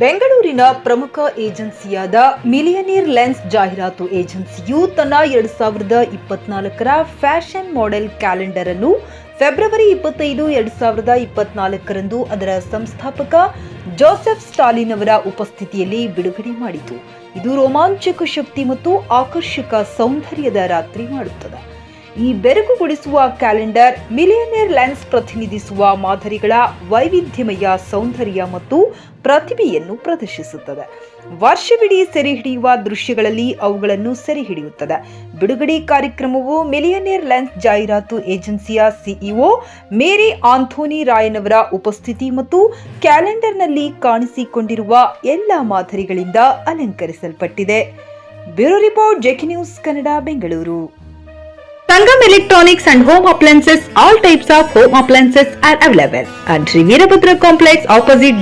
ಬೆಂಗಳೂರಿನ ಪ್ರಮುಖ ಏಜೆನ್ಸಿಯಾದ millionaire lens ಜಾಹೀರಾತು ಏಜೆನ್ಸಿಯು ತನ್ನ 2024ರ ಫ್ಯಾಷನ್ ಮಾಡೆಲ್ ಕ್ಯಾಲೆಂಡರ್ ಅನ್ನು ಫೆಬ್ರವರಿ 25, 2024ರಂದು ಅದರ ಸಂಸ್ಥಾಪಕ ಜೋಸೆಫ್ ಸ್ಟಾಲಿನ್ ಅವರ ಉಪಸ್ಥಿತಿಯಲ್ಲಿ ಬಿಡುಗಡೆ ಮಾಡಿತು. ಇದು ರೋಮಾಂಚಕ ಶಕ್ತಿ ಮತ್ತು ಆಕರ್ಷಕ ಸೌಂದರ್ಯದ ರಾತ್ರಿ ಮಾಡುತ್ತದೆ. ಈ ಬೆರಗುಗೊಳಿಸುವ ಕ್ಯಾಲೆಂಡರ್ ಮಿಲಿಯನೇರ್ ಲೆನ್ಸ್ ಪ್ರತಿನಿಧಿಸುವ ಮಾದರಿಗಳ ವೈವಿಧ್ಯಮಯ ಸೌಂದರ್ಯ ಮತ್ತು ಪ್ರತಿಭೆಯನ್ನು ಪ್ರದರ್ಶಿಸುತ್ತದೆ. ವರ್ಷವಿಡೀ ಸೆರೆಹಿಡಿಯುವ ದೃಶ್ಯಗಳಲ್ಲಿ ಅವುಗಳನ್ನು ಸೆರೆಹಿಡಿಯುತ್ತದೆ. ಬಿಡುಗಡೆ ಕಾರ್ಯಕ್ರಮವು ಮಿಲಿಯನೇರ್ ಲೆನ್ಸ್ ಜಾಹೀರಾತು ಏಜೆನ್ಸಿಯ ಸಿಇಒ ಮೇರಿ ಆಂಥೋನಿ ರಾಯನ್ ಅವರ ಉಪಸ್ಥಿತಿ ಮತ್ತು ಕ್ಯಾಲೆಂಡರ್ನಲ್ಲಿ ಕಾಣಿಸಿಕೊಂಡಿರುವ ಎಲ್ಲ ಮಾದರಿಗಳಿಂದ ಅಲಂಕರಿಸಲ್ಪಟ್ಟಿದೆ. Bureau report, JK news Kannada, Bengaluru. Sangam Electronics and Home Appliances. All types of home appliances are available at Sri Veerabhadra Complex opposite